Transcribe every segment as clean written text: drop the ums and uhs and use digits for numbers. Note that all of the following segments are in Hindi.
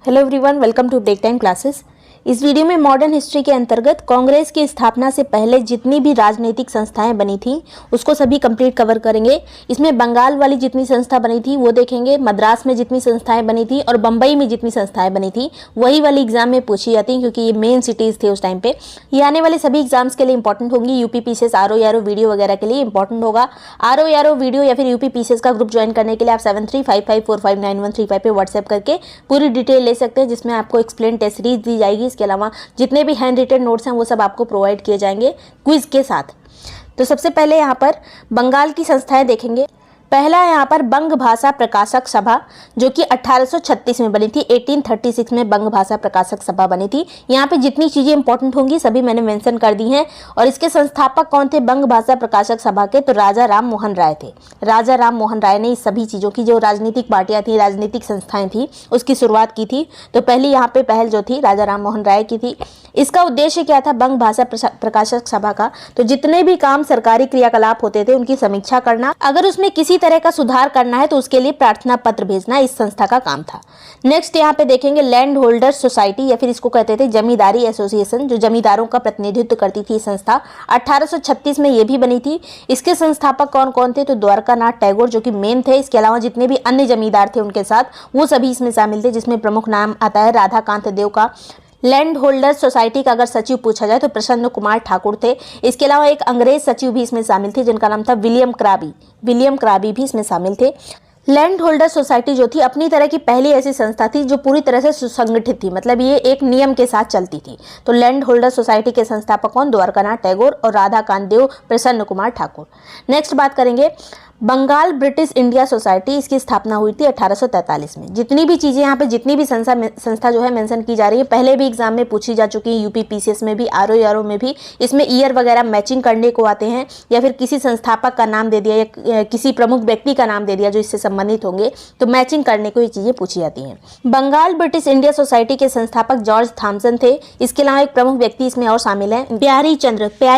Hello everyone, welcome to break time classes. इस वीडियो में मॉडर्न हिस्ट्री के अंतर्गत कांग्रेस की स्थापना से पहले जितनी भी राजनीतिक संस्थाएं बनी थी उसको सभी कंप्लीट कवर करेंगे। इसमें बंगाल वाली जितनी संस्था बनी थी वो देखेंगे, मद्रास में जितनी संस्थाएं बनी थी और बम्बई में जितनी संस्थाएं बनी थी वही वाली एग्जाम में पूछी जाती हैं, क्योंकि ये मेन सिटीज़ थे उस टाइम पे। ये आने वाले सभी एग्जाम्स के लिए इंपॉर्टेंट होंगी। यूपी पीसीएस आरओ यारो वीडियो वगैरह के लिए इंपॉर्टेंट होगा। आरओ यारो वीडियो या फिर यूपी पीसीएस का ग्रुप ज्वाइन करने के लिए आप 7355459135 पे व्हाट्सएप करके पूरी डिटेल ले सकते हैं, जिसमें आपको एक्सप्लेन टेस्ट सीरीज दी जाएगी। इसके अलावा जितने भी हैंड रिटन नोट्स हैं वो सब आपको प्रोवाइड किए जाएंगे क्विज के साथ। तो सबसे पहले यहाँ पर बंगाल की संस्थाएं देखेंगे। पहला है यहाँ पर बंग भाषा प्रकाशक सभा, जो कि 1836 में बनी थी। 1836 में बंग भाषा प्रकाशक सभा बनी थी। यहाँ पे जितनी चीजें इंपॉर्टेंट होंगी सभी मैंने मेंशन कर दी हैं। और इसके संस्थापक कौन थे बंग भाषा प्रकाशक सभा के? तो राजा राम मोहन राय थे। राजा राम मोहन राय ने इस सभी चीज़ों की, जो राजनीतिक पार्टियां थी, राजनीतिक संस्थाएं थी, उसकी शुरुआत की थी। तो पहली यहाँ पे पहल जो थी राजा राम मोहन राय की थी। इसका उद्देश्य क्या था बंग भाषा प्रकाशक सभा का? तो जितने भी काम सरकारी क्रियाकलाप होते थे उनकी समीक्षा करना, अगर उसमें किसी तरह का सुधार करना है तो उसके लिए प्रार्थना पत्र भेजना इस संस्था का काम था। नेक्स्ट यहाँ पे देखेंगे लैंड होल्डर्स सोसाइटी, या फिर इसको कहते थे जमींदारी एसोसिएशन, जो जमींदारों का प्रतिनिधित्व करती थी संस्था। 1836 में ये भी बनी थी। इसके संस्थापक कौन कौन थे? तो द्वारकानाथ टैगोर, जो कि मेन थे। इसके अलावा जितने भी अन्य जमींदार थे उनके साथ वो सभी इसमें शामिल थे, जिसमें प्रमुख नाम आता है राधाकांत देव का। लैंड होल्डर्स सोसाइटी का अगर सचिव पूछा जाए तो प्रसन्न कुमार ठाकुर थे। इसके अलावा एक अंग्रेज सचिव भी इसमें शामिल थे जिनका नाम था विलियम क्राबी। विलियम क्राबी भी इसमें शामिल थे। लैंड होल्डर सोसाइटी जो थी अपनी तरह की पहली ऐसी संस्था थी जो पूरी तरह से सुसंगठित थी, मतलब ये एक नियम के साथ चलती थी। तो लैंड होल्डर सोसाइटी के संस्थापक कौन? द्वारकानाथ टैगोर और राधाकांत देव, प्रसन्न कुमार ठाकुर। नेक्स्ट बात करेंगे बंगाल ब्रिटिश इंडिया सोसाइटी। इसकी स्थापना हुई थी 1843 में। जितनी भी चीज़ें यहाँ पे, जितनी भी संस्था जो है मेंशन की जा रही है, पहले भी एग्जाम में पूछी जा चुकी है, यूपी पीसीएस में भी, आरओ यारो में भी। इसमें ईयर वगैरह मैचिंग करने को आते हैं, या फिर किसी संस्थापक का नाम दे दिया या किसी प्रमुख व्यक्ति का नाम दे दिया जो इससे संबंधित होंगे, तो मैचिंग करने को ये चीज़ें पूछी जाती हैं। बंगाल ब्रिटिश इंडिया सोसाइटी के संस्थापक जॉर्ज थॉमसन थे। इसके अलावा एक प्रमुख व्यक्ति इसमें और शामिल है, प्यारी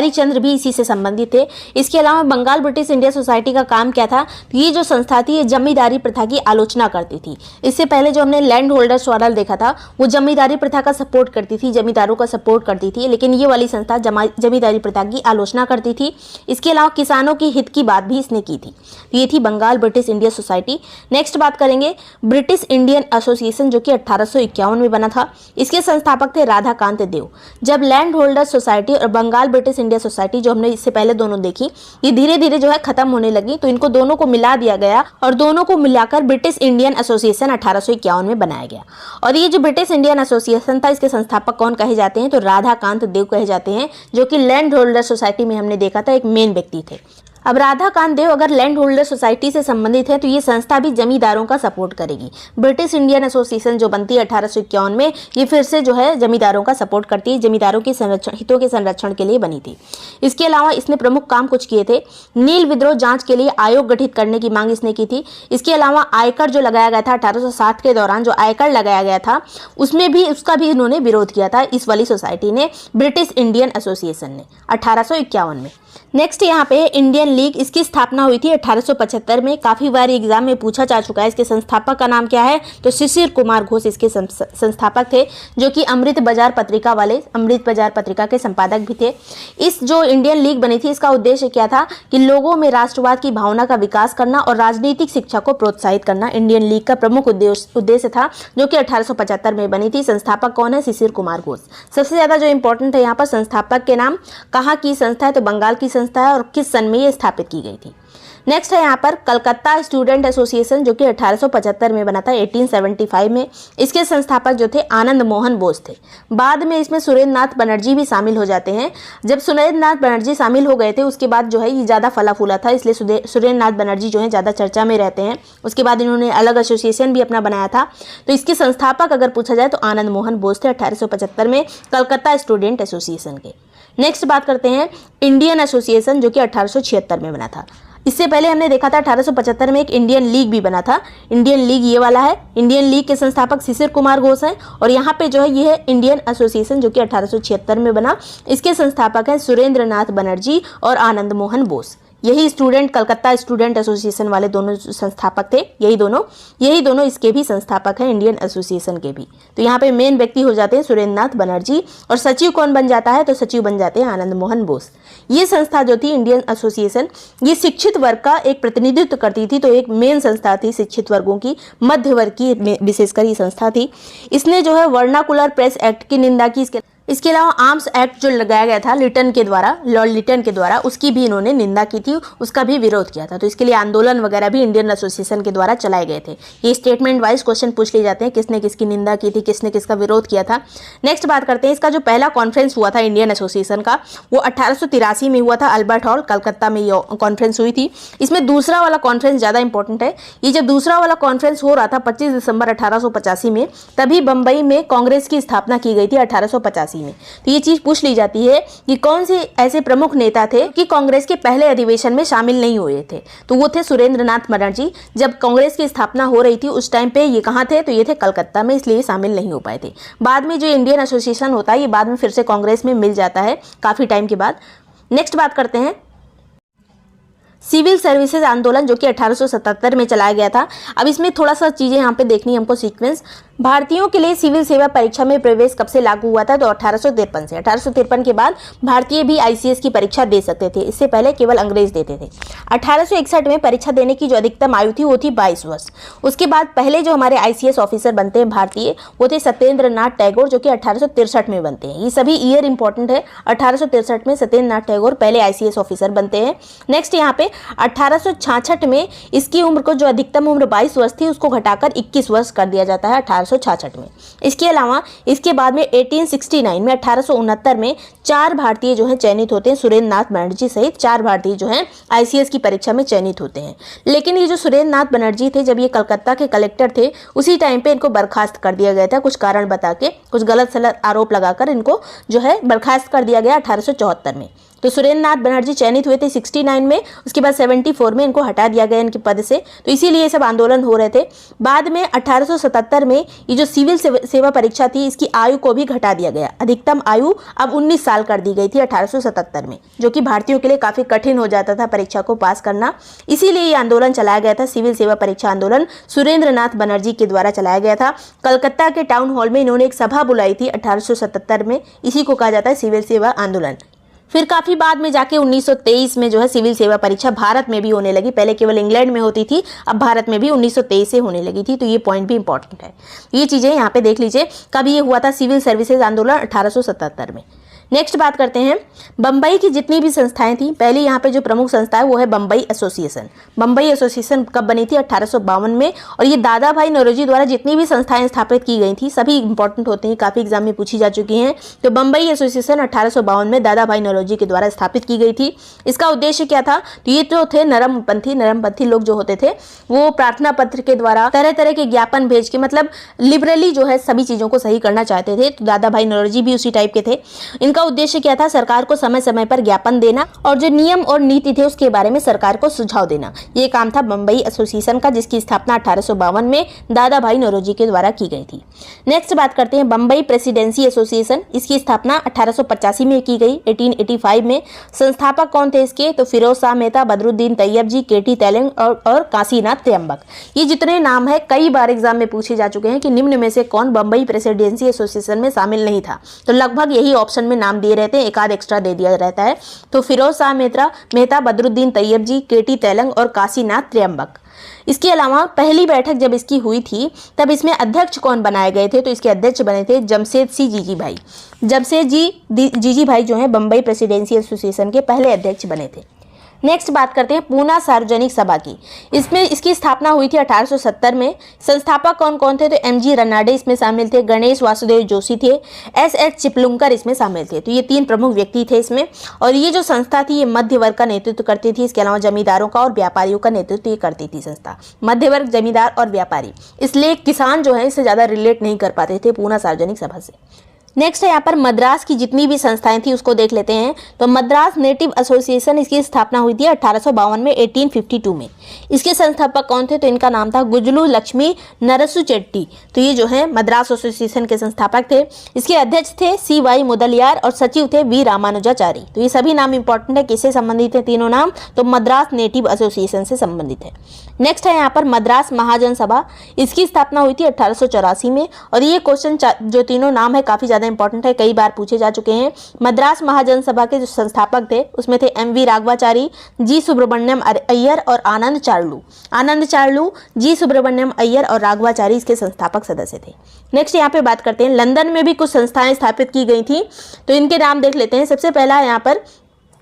चंद्र भी इसी से संबंधित थे। इसके अलावा बंगाल ब्रिटिश इंडिया सोसाइटी का काम क्या था? तो ये जो संस्था थी ये जमींदारी प्रथा की आलोचना करती थी। इससे पहले जो हमने लैंड होल्डर्स वाला देखा था वो जमींदारी प्रथा का सपोर्ट करती थी, जमींदारों का सपोर्ट करती थी, लेकिन ये वाली संस्था जमींदारी प्रथा की आलोचना करती थी। इसके अलावा किसानों की हित की बात भी इसने की थी। तो ये थी Bengal British India society. Next बात करेंगे ब्रिटिश इंडियन एसोसिएशन, जो कि 1851 में बना था। इसके संस्थापक थे राधाकांत देव। जब लैंड होल्डर्स सोसाइटी और बंगाल ब्रिटिश इंडिया सोसाइटी, जो हमने इससे पहले दोनों देखी, ये धीरे धीरे जो है खत्म होने लगी, तो इनको दोनों को मिला दिया गया और दोनों को मिलाकर ब्रिटिश इंडियन एसोसिएशन 1851 में बनाया गया। और ये जो ब्रिटिश इंडियन एसोसिएशन था इसके संस्थापक कौन कहे जाते हैं? तो राधाकांत देव कहे जाते हैं, जो कि लैंड होल्डर सोसाइटी में हमने देखा था एक मेन व्यक्ति थे। अब राधाकांत देव अगर लैंड होल्डर सोसाइटी से संबंधित है तो ये संस्था भी जमींदारों का सपोर्ट करेगी। ब्रिटिश इंडियन एसोसिएशन जो बनती है 1851 में, ये फिर से जो है जमींदारों का सपोर्ट करती है, जमींदारों के हितों के संरक्षण के लिए बनी थी। इसके अलावा इसने प्रमुख काम कुछ किए थे। नील विद्रोह जांच के लिए आयोग गठित करने की मांग इसने की थी। इसके अलावा आयकर जो लगाया गया था 1860 के दौरान, जो आयकर लगाया गया था उसमें भी उसका भी इन्होंने विरोध किया था, इस वाली सोसाइटी ने, ब्रिटिश इंडियन एसोसिएशन ने, 1851 में। नेक्स्ट यहाँ पे इंडियन लीग, इसकी स्थापना हुई थी 1875 में। काफी बार एग्जाम में पूछा जा चुका है। इसके संस्थापक का नाम क्या है? तो शिशिर कुमार घोष इसके संस्थापक थे, जो कि अमृत बाजार पत्रिका वाले, अमृत बाजार पत्रिका के संपादक भी थे। इस जो इंडियन लीग बनी थी इसका उद्देश्य क्या था? कि लोगों में राष्ट्रवाद की भावना का विकास करना और राजनीतिक शिक्षा को प्रोत्साहित करना इंडियन लीग का प्रमुख उद्देश्य था, जो कि 1875 में बनी थी। संस्थापक कौन है? शिशिर कुमार घोष। सबसे ज्यादा जो इंपॉर्टेंट है यहाँ पर संस्थापक के नाम, कहाँ की संस्था है? तो बंगाल की संस्था है, और किस सन में ये स्थापित की गई थी। नेक्स्ट है यहाँ पर कलकत्ता स्टूडेंट एसोसिएशन, जो कि 1875 में बना था, 1875 में। इसके संस्थापक जो थे आनंद मोहन बोस थे। बाद में इसमें सुरेंद्र नाथ बनर्जी भी शामिल हो जाते हैं। जब सुरेंद्र नाथ बनर्जी शामिल हो गए थे उसके बाद जो है ये ज़्यादा फला फूला था, इसलिए सुरेंद्र नाथ बनर्जी जो है ज़्यादा चर्चा में रहते हैं। उसके बाद इन्होंने अलग एसोसिएशन भी अपना बनाया था। तो इसके संस्थापक अगर पूछा जाए तो आनंद मोहन बोस थे 1875 में, कलकत्ता स्टूडेंट एसोसिएशन के। नेक्स्ट बात करते हैं इंडियन एसोसिएशन, जो कि 1876 में बना था। इससे पहले हमने देखा था 1875 में एक इंडियन लीग भी बना था। इंडियन लीग ये वाला है। इंडियन लीग के संस्थापक शिशिर कुमार घोष हैं, और यहाँ पे जो है ये है इंडियन एसोसिएशन, जो कि 1876 में बना। इसके संस्थापक हैं सुरेंद्र नाथ बनर्जी और आनंद मोहन बोस। यही स्टूडेंट कलकत्ता स्टूडेंट एसोसिएशन वाले दोनों संस्थापक थे, यही दोनों इसके भी संस्थापक हैं, इंडियन एसोसिएशन के भी। तो यहाँ पे मेन व्यक्ति हो जाते हैं सुरेंद्रनाथ बनर्जी, और सचिव कौन बन जाता है, तो सचिव बन जाते हैं आनंद मोहन बोस। ये संस्था जो थी इंडियन एसोसिएशन, ये शिक्षित वर्ग का एक प्रतिनिधित्व करती थी, तो एक मेन संस्था थी शिक्षित वर्गों की, मध्य वर्ग की विशेषकर ये संस्था थी। इसने जो है वर्नाकुलर प्रेस एक्ट की निंदा की, इसके अलावा आर्म्स एक्ट जो लगाया गया था लिटन के द्वारा, लॉर्ड लिटन के द्वारा, उसकी भी इन्होंने निंदा की थी, उसका भी विरोध किया था। तो इसके लिए आंदोलन वगैरह भी इंडियन एसोसिएशन के द्वारा चलाए गए थे। ये स्टेटमेंट वाइज क्वेश्चन पूछ लिए जाते हैं, किसने किसकी निंदा की थी, किसने किसका विरोध किया था। नेक्स्ट बात करते हैं, इसका जो पहला कॉन्फ्रेंस हुआ था इंडियन एसोसिएशन का, वो 1883 में हुआ था, अल्बर्ट हॉल कलकत्ता में ये कॉन्फ्रेंस हुई थी। इसमें दूसरा वाला कॉन्फ्रेंस ज़्यादा इंपॉर्टेंट है। ये जब दूसरा वाला कॉन्फ्रेंस हो रहा था 25 दिसंबर 1885 में, तभी बम्बई में कांग्रेस की स्थापना की गई थी 1885 में। तो ये पूछ ली जाती है कि कौन से ऐसे प्रमुख नेता थे कि कांग्रेस के पहले अधिवेशन में शामिल नहीं हुए थे, तो वो थे सुरेंद्रनाथ बनर्जी। जब कांग्रेस की स्थापना हो रही थी उस टाइम पे ये कहाँ थे, तो ये थे कलकत्ता में, इसलिए शामिल नहीं हो पाए थे। बाद में जो इंडियन एसोसिएशन होता है ये बाद में फिर से कांग्रेस में मिल जाता है काफी टाइम के बाद। नेक्स्ट बात करते हैं सिविल सर्विसेज आंदोलन, जो कि 1877 में चलाया गया था। अब इसमें थोड़ा सा चीजें यहाँ पे देखनी है हमको सीक्वेंस। भारतीयों के लिए सिविल सेवा परीक्षा में प्रवेश कब से लागू हुआ था, तो 1853 से। 1853 के बाद भारतीय भी आईसीएस की परीक्षा दे सकते थे, इससे पहले केवल अंग्रेज देते थे। 1861 में परीक्षा देने की जो अधिकतम आयु थी वो थी 22 वर्ष। उसके बाद पहले जो हमारे आईसीएस ऑफिसर बनते हैं भारतीय, वो थे सत्येंद्र नाथ टैगोर, जो कि 1863 में बनते हैं। ये सभी ईयर इंपॉर्टेंट है। 1863 में सत्येंद्र नाथ टैगोर पहले आईसीएस ऑफिसर बनते हैं। नेक्स्ट यहाँ पे 1866 में इसकी उम्र को, जो अधिकतम उम्र 22 वर्ष थी, उसको घटाकर 21 वर्ष कर दिया जाता है 1866 में। इसके अलावा इसके बाद में 1869 में 1869 में 4 भारतीय जो हैं चयनित होते हैं, सुरेंद्र नाथ बनर्जी सहित 4 भारतीय जो हैं आईसीएस की परीक्षा में चयनित होते हैं। लेकिन ये जो सुरेंद्र नाथ बनर्जी थे, जब ये कलकत्ता के कलेक्टर थे, उसी टाइम पे इनको बर्खास्त कर दिया गया था, कुछ कारण बता के, कुछ गलत सलत आरोप लगाकर इनको जो है बर्खास्त कर दिया गया 1874 में। तो सुरेंद्र नाथ बनर्जी चयनित हुए थे 69 में, उसके बाद 74 में इनको हटा दिया गया इनके पद से। तो इसीलिए ये सब आंदोलन हो रहे थे। बाद में 1877 में ये जो सिविल सेवा परीक्षा थी, इसकी आयु को भी घटा दिया गया। अधिकतम आयु अब 19 साल कर दी गई थी 1877 में, जो कि भारतीयों के लिए काफ़ी कठिन हो जाता था परीक्षा को पास करना। इसीलिए ये आंदोलन चलाया गया था, सिविल सेवा परीक्षा आंदोलन सुरेंद्र नाथ बनर्जी के द्वारा चलाया गया था। कलकत्ता के टाउन हॉल में इन्होंने एक सभा बुलाई थी 1877 में, इसी को कहा जाता है सिविल सेवा आंदोलन। फिर काफ़ी बाद में जाके 1923 में जो है सिविल सेवा परीक्षा भारत में भी होने लगी। पहले केवल इंग्लैंड में होती थी, अब भारत में भी 1923 से होने लगी थी। तो ये पॉइंट भी इंपॉर्टेंट है, ये चीज़ें यहाँ पे देख लीजिए। कब ये हुआ था सिविल सर्विसेज आंदोलन? 1877 में। नेक्स्ट बात करते हैं बम्बई की जितनी भी संस्थाएं थी। पहली यहाँ पे जो प्रमुख संस्था है वो है बम्बई एसोसिएशन। बम्बई एसोसिएशन कब बनी थी? 1852 में। और ये दादा भाई नौरोजी द्वारा जितनी भी संस्थाएं स्थापित की गई थी, सभी इंपॉर्टेंट होते हैं, काफ़ी एग्जाम में पूछी जा चुकी हैं। तो बम्बई एसोसिएशन 1852 में दादा भाई नौरोजी के द्वारा स्थापित की गई थी। इसका उद्देश्य क्या था? तो ये जो थे नरमपंथी लोग जो होते थे, वो प्रार्थना पत्र के द्वारा तरह तरह के ज्ञापन भेज के, मतलब लिबरली जो है सभी चीज़ों को सही करना चाहते थे। तो दादा भाई नौरोजी भी उसी टाइप के थे। इनका उद्देश्य क्या था? सरकार को समय समय पर ज्ञापन देना और जो नियम और नीति थे उसके बारे में सरकार को सुझाव देना। ये काम था बम्बई एसोसिएशन का, जिसकी स्थापना 1852 में दादा भाई नौरोजी के द्वारा की गई थी। नेक्स्ट बात करते हैं बम्बई प्रेसिडेंसी एसोसिएशन। इसकी स्थापना 1885 में की गई, 1885 में। संस्थापक कौन थे इसके? तो फिरोज शाह मेहता, बदरुद्दीन तैयब जी, केटी तेलंग और काशीनाथ त्र्यंबक। ये जितने नाम है कई बार एग्जाम में पूछे जा चुके हैं कि निम्न में से कौन बम्बई प्रेसिडेंसी एसोसिएशन में शामिल नहीं था। तो लगभग यही ऑप्शन में नाम दिए रहते हैं, एक आध एक्स्ट्रा दे दिया रहता है। तो फिरोज शाह मेहता, बदरुद्दीन तैयब जी, केटी तेलंग और काशीनाथ त्र्यंबक। इसके अलावा पहली बैठक जब इसकी हुई थी तब इसमें अध्यक्ष कौन बनाए गए थे? तो इसके अध्यक्ष बने थे जमशेद सिंह जीजी भाई। जमशेद जीजी भाई जो है बम्बई प्रेसिडेंसी एसोसिएशन के पहले अध्यक्ष बने थे। नेक्स्ट बात करते हैं पूना सार्वजनिक सभा की। इसमें इसकी स्थापना हुई थी 1870 में। संस्थापक कौन कौन थे? तो एमजी रनाडे इसमें शामिल थे, गणेश वासुदेव जोशी थे, एसएच चिपलुंकर इसमें शामिल थे। तो ये 3 प्रमुख व्यक्ति थे इसमें। और ये जो संस्था थी ये मध्य वर्ग का नेतृत्व करती थी। इसके अलावा जमींदारों का और व्यापारियों का नेतृत्व ये करती थी संस्था। मध्य वर्ग, जमींदार और व्यापारी, इसलिए किसान जो है इससे ज़्यादा रिलेट नहीं कर पाते थे पूना सार्वजनिक सभा से। नेक्स्ट है यहाँ पर मद्रास की जितनी भी संस्थाएं थी उसको देख लेते हैं। तो मद्रास नेटिव एसोसिएशन, इसकी स्थापना हुई थी 1852 में, 1852 में। इसके संस्थापक कौन थे? तो इनका नाम था गुजलू लक्ष्मी नरसु चेट्टी। तो ये जो है मद्रास एसोसिएशन के संस्थापक थे। इसके अध्यक्ष थे CY मुदलियार और सचिव थे V रामानुजाचारी। तो ये सभी नाम इंपॉर्टेंट है। किससे संबंधित है तीनों नाम? तो मद्रास नेटिव एसोसिएशन से संबंधित है। नेक्स्ट है यहाँ पर मद्रास महाजन सभा, इसकी स्थापना हुई थी 1884 में। और ये क्वेश्चन जो तीनों नाम है काफी ज्यादा इंपॉर्टेंट है, कई बार पूछे जा चुके हैं। मद्रास महाजन सभा के जो संस्थापक थे उसमें थे MV राघवाचारी, G सुब्रमण्यम अय्यर और आनंद चार्लू, G सुब्रमण्यम अय्यर और राघवाचारी इसके संस्थापक सदस्य थे। नेक्स्ट यहाँ पे बात करते हैं, लंदन में भी कुछ संस्थाएं स्थापित की गई थी। तो इनके नाम देख लेते हैं। सबसे पहला है यहाँ पर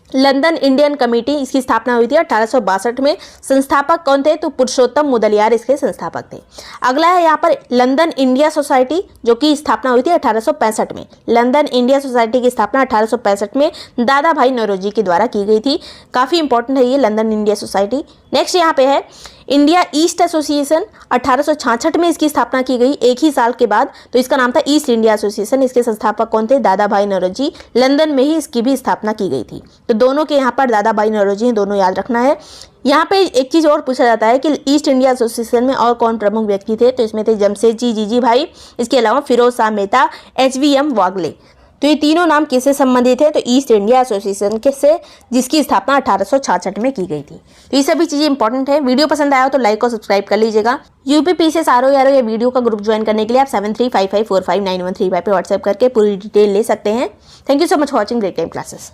लंदन इंडियन कमेटी, इसकी स्थापना हुई थी 1862 में। संस्थापक कौन थे? तो पुरुषोत्तम मुदलियार इसके संस्थापक थे। अगला है यहाँ पर लंदन इंडिया सोसाइटी, जो की स्थापना हुई थी 1865 में। लंदन इंडिया सोसाइटी की स्थापना 1865 में दादा भाई नौरोजी के द्वारा की गई थी। काफी इंपॉर्टेंट है ये लंदन इंडिया सोसाइटी। नेक्स्ट यहाँ पे है इंडिया ईस्ट एसोसिएशन, 1866 में इसकी स्थापना की गई, एक ही साल के बाद। तो इसका नाम था ईस्ट इंडिया एसोसिएशन। इसके संस्थापक कौन थे? दादा भाई नौरोजी। लंदन में ही इसकी भी स्थापना की गई थी। तो दोनों के यहाँ पर दादा भाई नौरोजी हैं, दोनों याद रखना है। यहाँ पे एक चीज़ और पूछा जाता है कि ईस्ट इंडिया एसोसिएशन में और कौन प्रमुख व्यक्ति थे? तो इसमें थे जमशेदजी जीजी भाई, इसके अलावा फिरोज शाह मेहता, HVM वागले। तो ये तीनों नाम किससे संबंधित है? तो ईस्ट इंडिया एसोसिएशन के से, जिसकी स्थापना 1866 में की गई थी। तो ये सभी चीजें इंपॉर्टेंट है। वीडियो पसंद आया हो तो लाइक और सब्सक्राइब कर लीजिएगा। UPPCS RO या वीडियो का ग्रुप ज्वाइन करने के लिए आप 7355459135 पे व्हाट्सएप करके पूरी डिटेल ले सकते हैं। Thank you so much for watching great time classes.